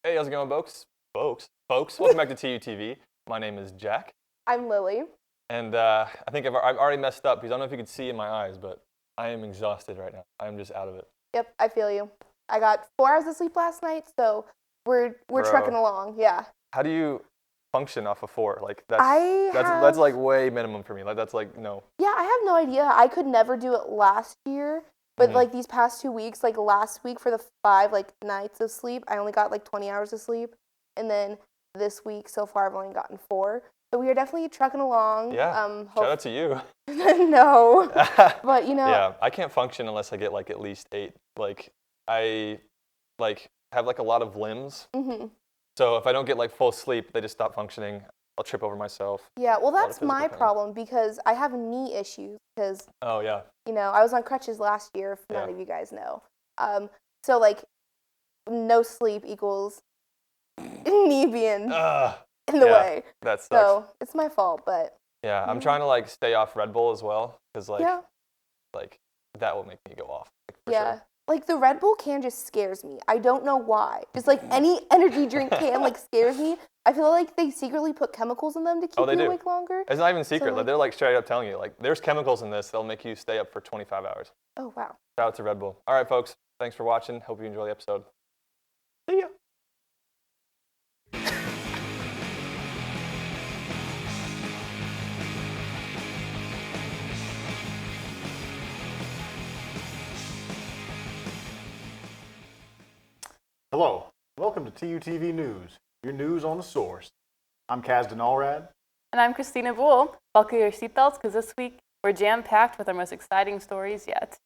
Hey, how's it going, folks? Welcome back to TUTV. My name is Jack. I'm Lily. And I think I've already messed up because I don't know if you can see in my eyes, but I am exhausted right now. I'm just out of it. Yep, I feel you. I got 4 hours of sleep last night, so we're trucking along. Yeah. How do you function off of 4? Like that's like way minimum for me. Like that's like no. Yeah, I have no idea. I could never do it last year, but like these past 2 weeks, like last week for the 5 nights of sleep, I only got like 20 hours of sleep, and then this week so far I've only gotten 4. So we are definitely trucking along. Yeah. Shout out to you. No, but you know. Yeah, I can't function unless I get like at least 8. Like I have like a lot of limbs. Mm-hmm. So if I don't get like full sleep, they just stop functioning. I'll trip over myself. Yeah, well that's my problem because I have knee issues because oh yeah. You know, I was on crutches last year, if none of you guys know. So like no sleep equals knee being in the way. That sucks. So it's my fault, but yeah, I'm trying to like stay off Red Bull as well because like that will make me go off. Like, for sure. Like the Red Bull can just scares me. I don't know why. Just like any energy drink can like scares me. I feel like they secretly put chemicals in them to keep you awake longer. It's not even secret. So, like, they're like straight up telling you like there's chemicals in this that'll make you stay up for 25 hours. Oh wow. Shout out to Red Bull. All right, folks. Thanks for watching. Hope you enjoy the episode. See ya. Hello, welcome to TUTV News, your news on the source. I'm Kazdan Allrad. And I'm Christina Bull. Buckle your seatbelts because this week we're jam-packed with our most exciting stories yet.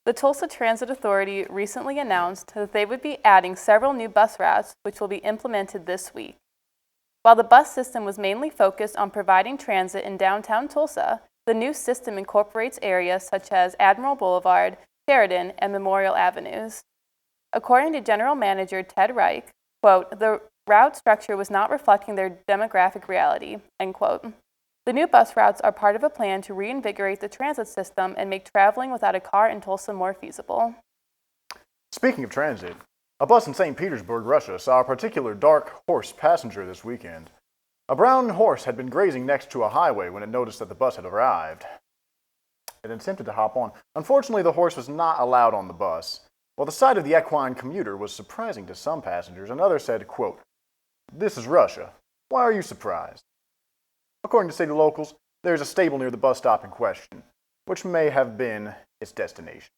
The Tulsa Transit Authority recently announced that they would be adding several new bus routes which will be implemented this week. While the bus system was mainly focused on providing transit in downtown Tulsa, the new system incorporates areas such as Admiral Boulevard, Sheridan, and Memorial Avenues. According to General Manager Ted Reich, quote, the route structure was not reflecting their demographic reality, end quote. The new bus routes are part of a plan to reinvigorate the transit system and make traveling without a car in Tulsa more feasible. Speaking of transit, a bus in St. Petersburg, Russia saw a particular dark horse passenger this weekend. A brown horse had been grazing next to a highway when it noticed that the bus had arrived. It attempted to hop on. Unfortunately, the horse was not allowed on the bus. While the sight of the equine commuter was surprising to some passengers, another said, quote, "This is Russia. Why are you surprised?" According to city locals, there is a stable near the bus stop in question, which may have been its destination.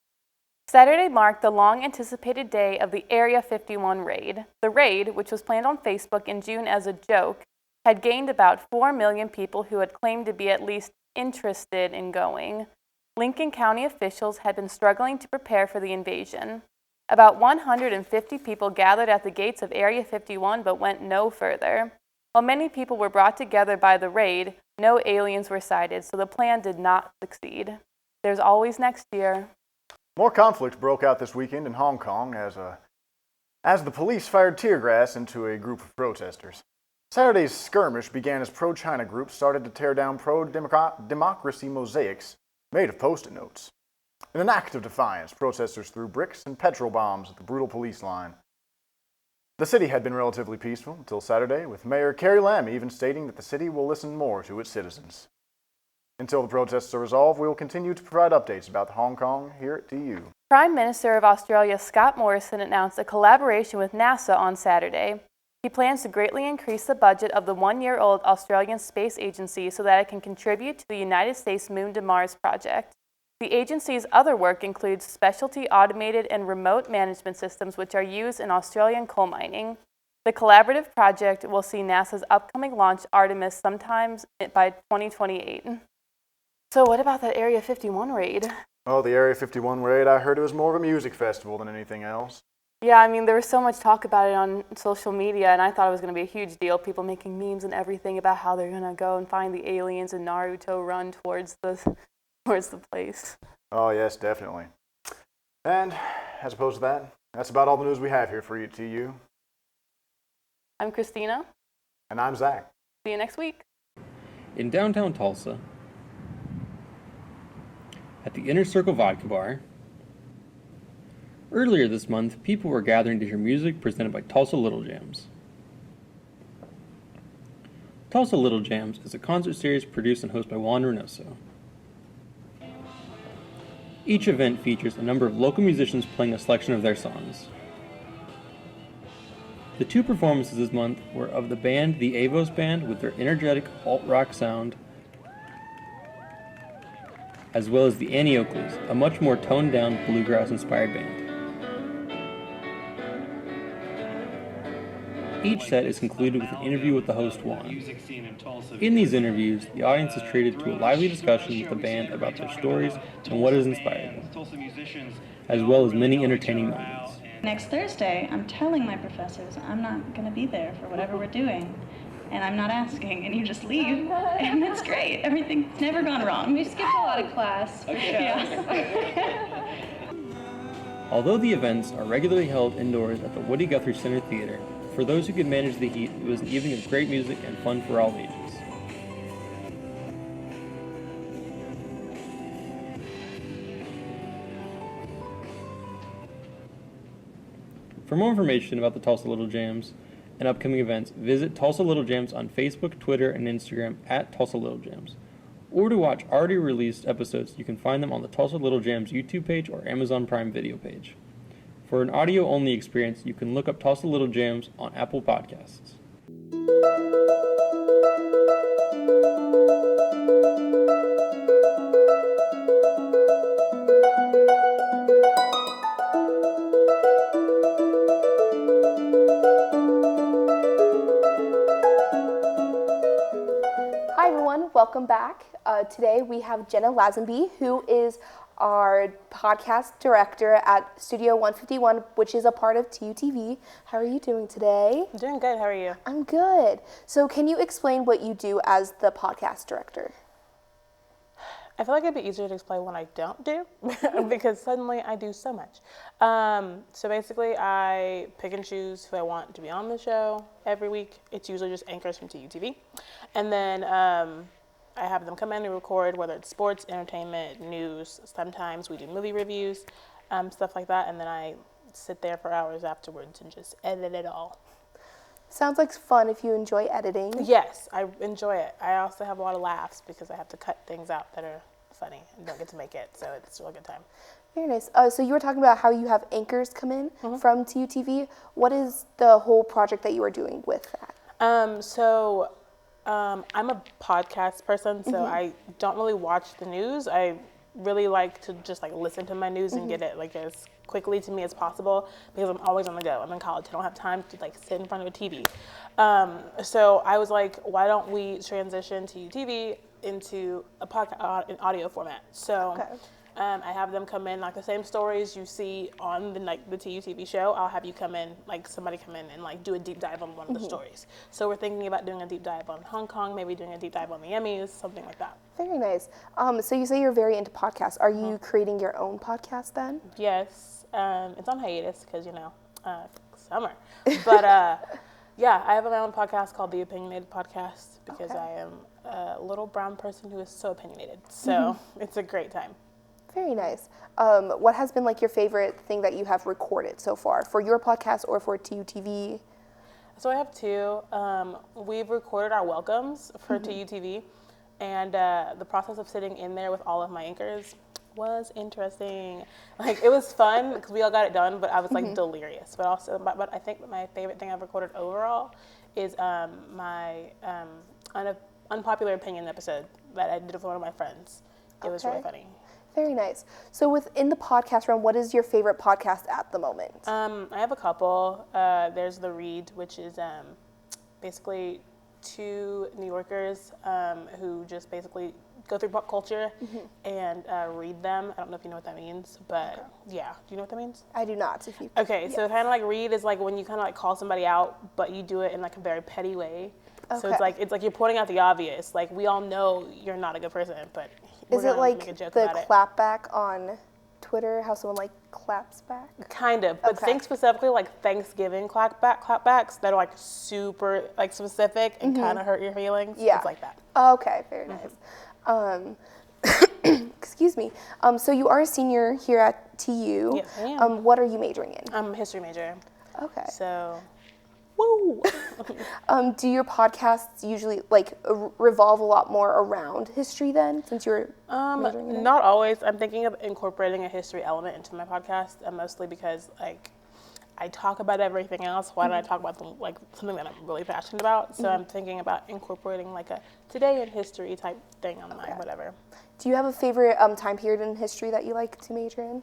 Saturday marked the long-anticipated day of the Area 51 raid. The raid, which was planned on Facebook in June as a joke, had gained about 4 million people who had claimed to be at least interested in going. Lincoln County officials had been struggling to prepare for the invasion. About 150 people gathered at the gates of Area 51 but went no further. While many people were brought together by the raid, no aliens were sighted, so the plan did not succeed. There's always next year. More conflict broke out this weekend in Hong Kong as the police fired tear gas into a group of protesters. Saturday's skirmish began as pro-China groups started to tear down pro-democracy mosaics made of Post-it notes. In an act of defiance, protesters threw bricks and petrol bombs at the brutal police line. The city had been relatively peaceful until Saturday, with Mayor Carrie Lam even stating that the city will listen more to its citizens. Until the protests are resolved, we will continue to provide updates about Hong Kong here at TU. Prime Minister of Australia Scott Morrison announced a collaboration with NASA on Saturday. He plans to greatly increase the budget of the 1-year-old Australian Space Agency so that it can contribute to the United States Moon to Mars project. The agency's other work includes specialty automated and remote management systems which are used in Australian coal mining. The collaborative project will see NASA's upcoming launch Artemis sometimes by 2028. So what about that Area 51 raid? Oh, the Area 51 raid, I heard it was more of a music festival than anything else. Yeah, I mean, there was so much talk about it on social media, and I thought it was going to be a huge deal. People making memes and everything about how they're going to go and find the aliens and Naruto run towards the place. Oh, yes, definitely. And as opposed to that, that's about all the news we have here for you, TU. I'm Christina. And I'm Zach. See you next week. In downtown Tulsa, at the Inner Circle Vodka Bar, earlier this month, people were gathering to hear music presented by Tulsa Little Jams. Tulsa Little Jams is a concert series produced and hosted by Juan Reynoso. Each event features a number of local musicians playing a selection of their songs. The two performances this month were of the band The Avos Band with their energetic alt-rock sound, as well as the Annie Oakleys, a much more toned-down bluegrass-inspired band. Each set is concluded with an interview with the host Juan. In these interviews, the audience is treated to a lively discussion with the band about their stories and what has inspired them, as well as many entertaining moments. Next Thursday, I'm telling my professors I'm not going to be there for whatever we're doing. And I'm not asking, and you just leave. And it's great. Everything's never gone wrong. We skipped a lot of class, for sure. Yeah. Although the events are regularly held indoors at the Woody Guthrie Center Theater, for those who could manage the heat, it was an evening of great music and fun for all ages. For more information about the Tulsa Little Jams and upcoming events, visit Tulsa Little Jams on Facebook, Twitter, and Instagram at Tulsa Little Jams. Or to watch already released episodes, you can find them on the Tulsa Little Jams YouTube page or Amazon Prime Video page. For an audio-only experience, you can look up Tulsa Little Jams on Apple Podcasts. Hi everyone, welcome back. Today we have Jenna Lazenby, who is our podcast director at Studio 151, which is a part of TUTV. How are you doing today? I'm doing good. How are you? I'm good. So can you explain what you do as the podcast director? I feel like it'd be easier to explain what I don't do because suddenly I do so much. So basically, I pick and choose who I want to be on the show every week. It's usually just anchors from TUTV. And then I have them come in and record, whether it's sports, entertainment, news. Sometimes we do movie reviews, stuff like that. And then I sit there for hours afterwards and just edit it all. Sounds like fun if you enjoy editing. Yes, I enjoy it. I also have a lot of laughs because I have to cut things out that are funny and don't get to make it. So it's a really good time. Very nice. So you were talking about how you have anchors come in from TUTV. What is the whole project that you are doing with that? I'm a podcast person, so I don't really watch the news. I really like to just listen to my news and get it as quickly to me as possible because I'm always on the go. I'm in college. I don't have time to sit in front of a TV. So I was like, why don't we transition TUTV into a podcast in audio format? So I have them come in, the same stories you see on the TUTV show. I'll have you come in, somebody come in and do a deep dive on one of the stories. So we're thinking about doing a deep dive on Hong Kong, maybe doing a deep dive on the Emmys, something like that. Very nice. So you say you're very into podcasts. Are you creating your own podcast then? Yes. It's on hiatus because, summer. But yeah, I have my own podcast called The Opinionated Podcast because I am a little brown person who is so opinionated. So it's a great time. Very nice. What has been your favorite thing that you have recorded so far for your podcast or for TUTV? So I have two. We've recorded our welcomes for TUTV, and the process of sitting in there with all of my anchors was interesting. It was fun because we all got it done, but I was delirious. But also, but I think my favorite thing I've recorded overall is my unpopular opinion episode that I did with one of my friends. It was really funny. Very nice. So within the podcast realm, what is your favorite podcast at the moment? I have a couple. There's The Read, which is basically two New Yorkers who just basically go through pop culture and read them. I don't know if you know what that means, but yeah. Do you know what that means? I do not. Okay, yes. so kind of like read is like when you kind of like call somebody out, but you do it in like a very petty way. Okay. So it's like you're pointing out the obvious. Like we all know you're not a good person, but is it like make a joke the about clap back on Twitter? How someone like claps back? Kind of, but think specifically like Thanksgiving clapbacks that are like super like specific and kind of hurt your feelings. Yeah, it's like that. Okay, very nice. Excuse me. So you are a senior here at TU. Yes, I am. What are you majoring in? I'm a history major. Okay. So, woo. Do your podcasts usually like revolve a lot more around history then, since you're majoring in it? Not always. I'm thinking of incorporating a history element into my podcast, mostly because like I talk about everything else. Why don't I talk about like something that I'm really passionate about? So I'm thinking about incorporating like a today in history type thing on my whatever. Do you have a favorite time period in history that you like to major in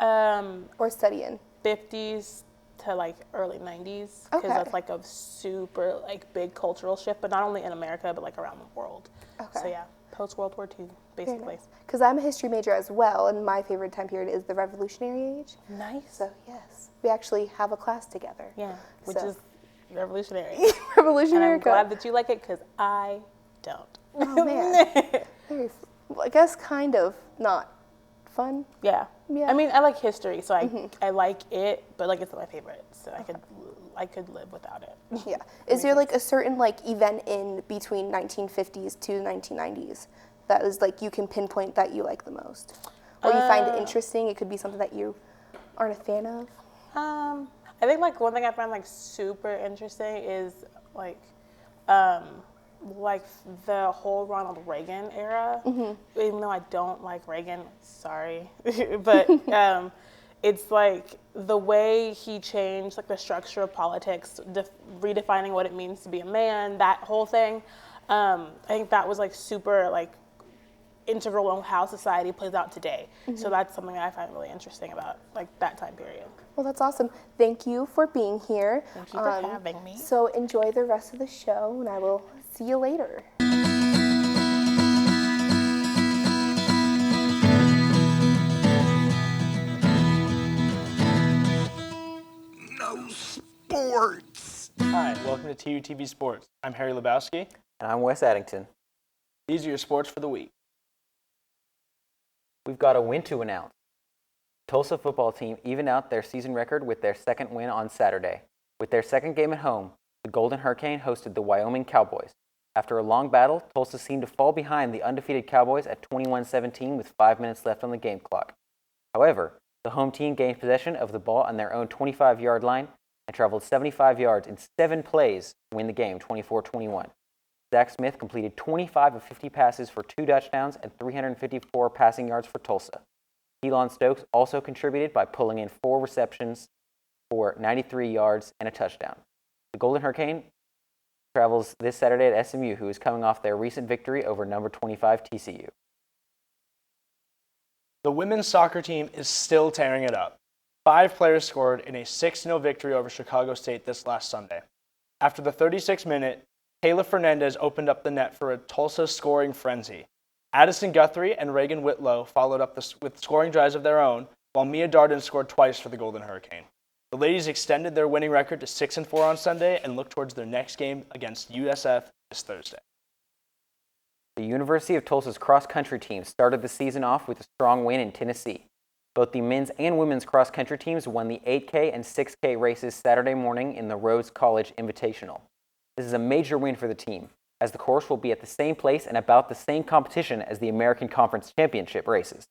or study in? 50s to like early 90s, because that's like a super like big cultural shift, but not only in America but like around the world. Okay. So yeah, post World War II basically. Because I'm a history major as well, and my favorite time period is the Revolutionary Age. Nice. So yes, we actually have a class together. Yeah, which is revolutionary. Revolutionary. And I'm glad that you like it because I don't. Oh man. I guess kind of not fun. Yeah. I mean, I like history, so I like it, but like it's not my favorite, so I could live without it. Yeah. Is there like a certain like event in between 1950s to 1990s that is like you can pinpoint that you like the most, or you find it interesting? It could be something that you aren't a fan of. I think like one thing I find like super interesting is like the whole Ronald Reagan era. Even though I don't like Reagan, sorry, but it's like the way he changed like the structure of politics, redefining what it means to be a man, that whole thing. I think that was like super like integral in how society plays out today. So that's something that I find really interesting about like that time period. Well, that's awesome. Thank you for being here. Thank you for having me. So enjoy the rest of the show, and I will see you later. No sports. Hi, welcome to TUTV Sports. I'm Harry Lebowski. And I'm Wes Addington. These are your sports for the week. We've got a win to announce. Tulsa football team evened out their season record with their second win on Saturday. With their second game at home, the Golden Hurricane hosted the Wyoming Cowboys. After a long battle, Tulsa seemed to fall behind the undefeated Cowboys at 21-17 with 5 minutes left on the game clock. However, the home team gained possession of the ball on their own 25-yard line and traveled 75 yards in 7 plays to win the game 24-21. Zach Smith completed 25 of 50 passes for 2 touchdowns and 354 passing yards for Tulsa. Elon Stokes also contributed by pulling in 4 receptions for 93 yards and a touchdown. The Golden Hurricane travels this Saturday at SMU, who is coming off their recent victory over number 25 TCU. The women's soccer team is still tearing it up. 5 players scored in a 6-0 victory over Chicago State this last Sunday. After the 36th minute, Kayla Fernandez opened up the net for a Tulsa scoring frenzy. Addison Guthrie and Reagan Whitlow followed up with scoring drives of their own, while Mia Darden scored twice for the Golden Hurricane. The ladies extended their winning record to 6-4 on Sunday and look towards their next game against USF this Thursday. The University of Tulsa's cross-country team started the season off with a strong win in Tennessee. Both the men's and women's cross-country teams won the 8K and 6K races Saturday morning in the Rhodes College Invitational. This is a major win for the team, as the course will be at the same place and about the same competition as the American Conference Championship races.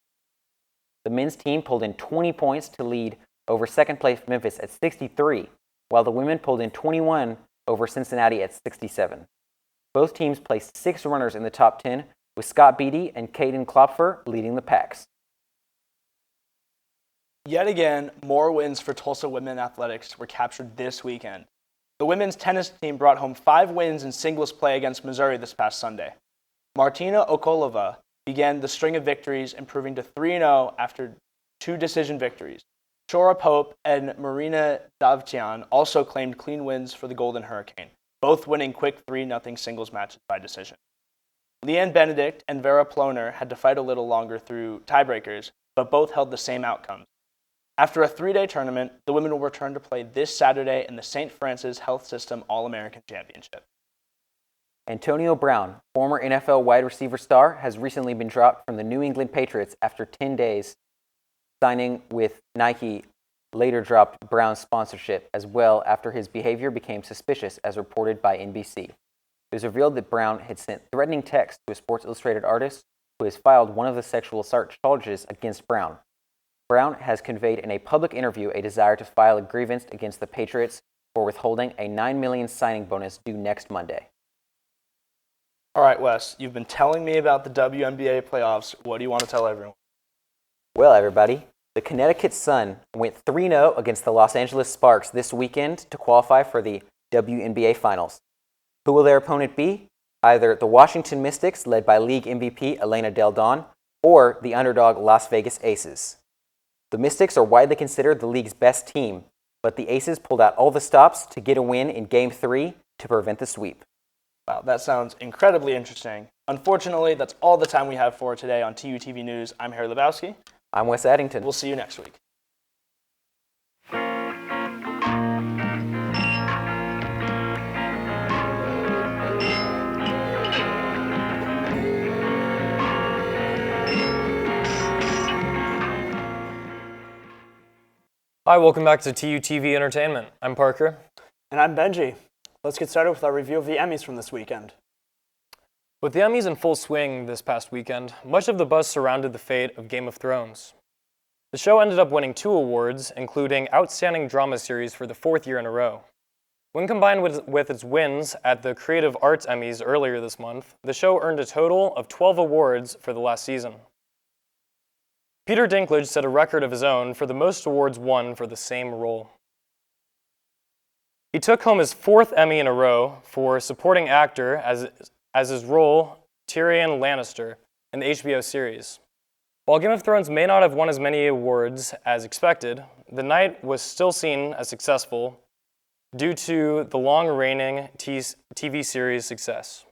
The men's team pulled in 20 points to lead over second-place Memphis at 63, while the women pulled in 21 over Cincinnati at 67. Both teams placed 6 runners in the top 10, with Scott Beatty and Caden Klopfer leading the packs. Yet again, more wins for Tulsa women athletics were captured this weekend. The women's tennis team brought home 5 wins in singles play against Missouri this past Sunday. Martina Okolova began the string of victories, improving to 3-0 after 2 decision victories. Shora Pope and Marina Davtyan also claimed clean wins for the Golden Hurricane, both winning quick 3-0 singles matches by decision. Leanne Benedict and Vera Ploner had to fight a little longer through tiebreakers, but both held the same outcomes. After a 3-day tournament, the women will return to play this Saturday in the St. Francis Health System All-American Championship. Antonio Brown, former NFL wide receiver star, has recently been dropped from the New England Patriots after 10 days. Signing with Nike later dropped Brown's sponsorship as well after his behavior became suspicious, as reported by NBC. It was revealed that Brown had sent threatening texts to a Sports Illustrated artist who has filed one of the sexual assault charges against Brown. Brown has conveyed in a public interview a desire to file a grievance against the Patriots for withholding a $9 million signing bonus due next Monday. All right, Wes, you've been telling me about the WNBA playoffs. What do you want to tell everyone? Well, everybody, the Connecticut Sun went 3-0 against the Los Angeles Sparks this weekend to qualify for the WNBA Finals. Who will their opponent be? Either the Washington Mystics, led by league MVP Elena Del Don, or the underdog Las Vegas Aces. The Mystics are widely considered the league's best team, but the Aces pulled out all the stops to get a win in Game 3 to prevent the sweep. Wow, that sounds incredibly interesting. Unfortunately, that's all the time we have for today on TUTV News. I'm Harry Lebowski. I'm Wes Addington. We'll see you next week. Hi, welcome back to TUTV Entertainment. I'm Parker. And I'm Benji. Let's get started with our review of the Emmys from this weekend. With the Emmys in full swing this past weekend, much of the buzz surrounded the fate of Game of Thrones. The show ended up winning 2 awards, including Outstanding Drama Series for the 4th year in a row. When combined with its wins at the Creative Arts Emmys earlier this month, the show earned a total of 12 awards for the last season. Peter Dinklage set a record of his own for the most awards won for the same role. He took home his 4th Emmy in a row for supporting actor as his role Tyrion Lannister in the HBO series. While Game of Thrones may not have won as many awards as expected, the night was still seen as successful due to the long-reigning TV series success.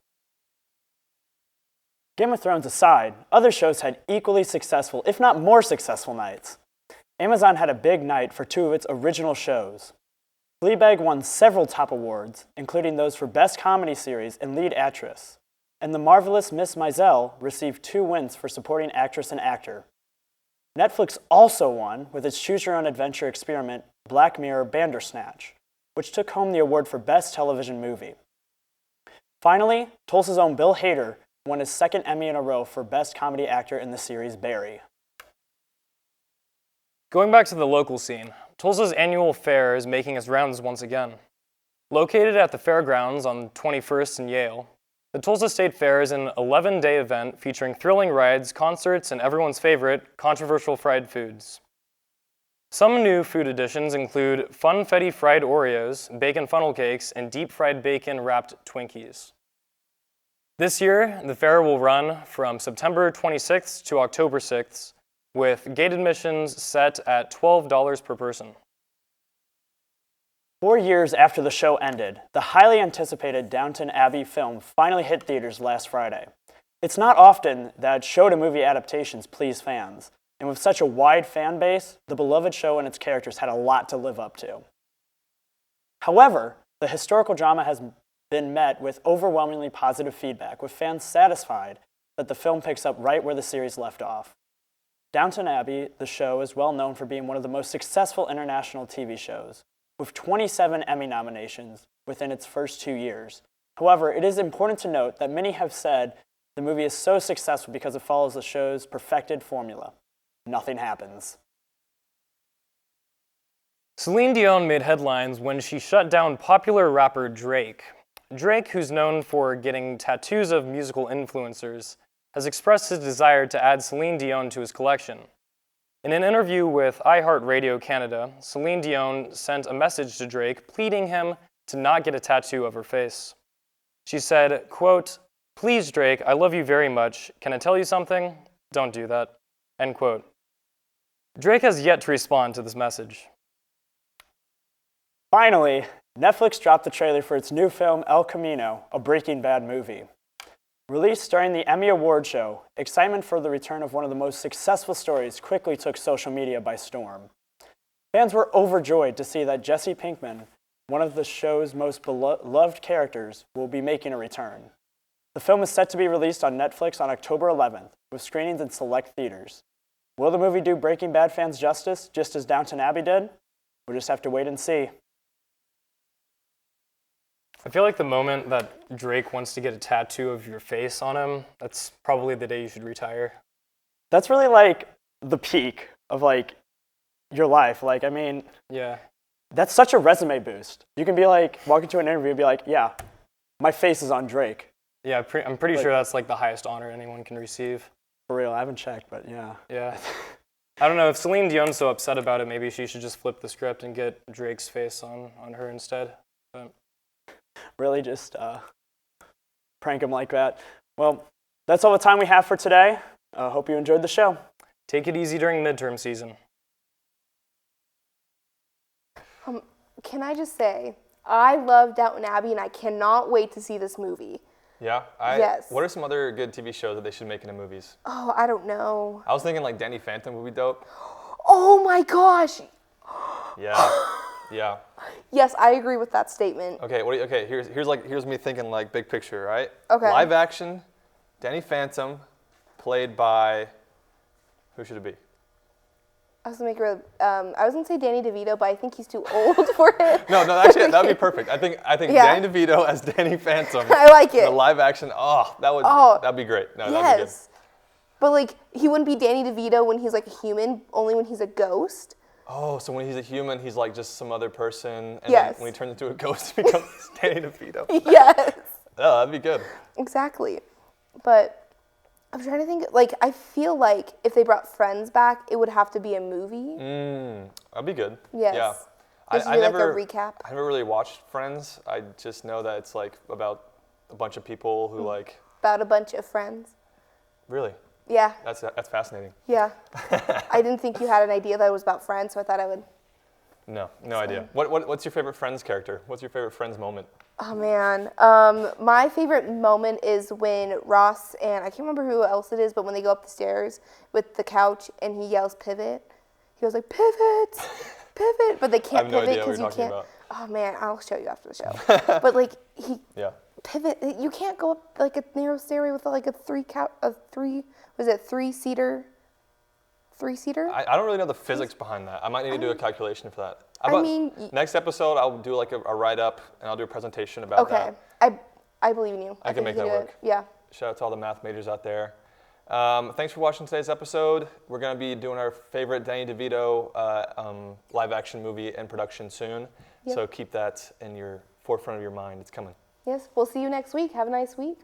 Game of Thrones aside, other shows had equally successful, if not more successful nights. Amazon had a big night for 2 of its original shows. Fleabag won several top awards, including those for Best Comedy Series and Lead Actress. And The Marvelous Miss Maisel received 2 wins for Supporting Actress and Actor. Netflix also won with its Choose Your Own Adventure experiment, Black Mirror Bandersnatch, which took home the award for Best Television Movie. Finally, Tulsa's own Bill Hader won his 2nd Emmy in a row for Best Comedy Actor in the series Barry. Going back to the local scene, Tulsa's annual fair is making its rounds once again. Located at the fairgrounds on 21st and Yale, the Tulsa State Fair is an 11-day event featuring thrilling rides, concerts, and everyone's favorite, controversial fried foods. Some new food additions include funfetti fried Oreos, bacon funnel cakes, and deep-fried bacon-wrapped Twinkies. This year, the fair will run from September 26th to October 6th, with gate admissions set at $12 per person. 4 years after the show ended, the highly anticipated Downton Abbey film finally hit theaters last Friday. It's not often that show-to-movie adaptations please fans, and with such a wide fan base, the beloved show and its characters had a lot to live up to. However, the historical drama has been met with overwhelmingly positive feedback, with fans satisfied that the film picks up right where the series left off. Downton Abbey, the show, is well known for being one of the most successful international TV shows, with 27 Emmy nominations within its first 2 years. However, it is important to note that many have said the movie is so successful because it follows the show's perfected formula. Nothing happens. Celine Dion made headlines when she shut down popular rapper Drake. Drake, who's known for getting tattoos of musical influencers, has expressed his desire to add Celine Dion to his collection. In an interview with iHeartRadio Canada, Celine Dion sent a message to Drake pleading him to not get a tattoo of her face. She said, quote, Please, Drake, I love you very much. Can I tell you something? Don't do that. End quote. Drake has yet to respond to this message. Finally, Netflix dropped the trailer for its new film, El Camino, a Breaking Bad movie. Released during the Emmy Award show, excitement for the return of one of the most successful stories quickly took social media by storm. Fans were overjoyed to see that Jesse Pinkman, one of the show's most beloved characters, will be making a return. The film is set to be released on Netflix on October 11th, with screenings in select theaters. Will the movie do Breaking Bad fans justice, just as Downton Abbey did? We'll just have to wait and see. I feel like the moment that Drake wants to get a tattoo of your face on him, that's probably the day you should retire. That's really like the peak of like your life. Like, I mean, yeah, that's such a resume boost. You can be like, walk into an interview and be like, yeah, my face is on Drake. Yeah, I'm pretty sure that's like the highest honor anyone can receive. For real, I haven't checked, but yeah. Yeah. I don't know, if Celine Dion's so upset about it, maybe she should just flip the script and get Drake's face on her instead. But really just prank him like that. Well, that's all the time we have for today. Hope you enjoyed the show. Take it easy during midterm season. Can I just say, I love Downton Abbey and I cannot wait to see this movie. Yeah? Yes. What are some other good TV shows that they should make into movies? Oh, I don't know. I was thinking like Danny Phantom would be dope. Oh my gosh. Yeah. Yeah. Yes, I agree with that statement. Okay, here's me thinking like big picture, right? Okay. Live action, Danny Phantom, played by, who should it be? I was gonna say Danny DeVito, but I think he's too old for it. No, actually that'd be perfect. I think Yeah. Danny DeVito as Danny Phantom. I like it. The live action, that'd be great. No, that'd be good. But like he wouldn't be Danny DeVito when he's like a human, only when he's a ghost. Oh, so when he's a human, he's like just some other person, and Yes. then when he turns into a ghost, he becomes Danny DeVito. Yes. Oh, that'd be good. Exactly. But I'm trying to think, like, I feel like if they brought Friends back, it would have to be a movie. That'd be good. Yes. Yeah. Just do like a recap. I never really watched Friends. I just know that it's like about a bunch of people who like. About a bunch of friends. Really? Yeah. That's fascinating. Yeah. I didn't think you had an idea that it was about Friends, so I thought I would. No idea. What's your favorite Friends character? What's your favorite Friends moment? Oh man, my favorite moment is when Ross and I can't remember who else it is, but when they go up the stairs with the couch and he yells pivot, he goes like pivot, pivot, but they can't pivot because you can't. About. Oh man, I'll show you after the show. But like pivot, you can't go up like a narrow stairway with like a three-seater. I don't really know the physics behind that. I might need to do a calculation for that. Next episode, I'll do like a write-up and I'll do a presentation about that. Okay, I believe in you. I can make that work. Yeah. Shout out to all the math majors out there. Thanks for watching today's episode. We're going to be doing our favorite Danny DeVito live-action movie in production soon. Yep. So keep that in your forefront of your mind. It's coming. Yes, we'll see you next week. Have a nice week.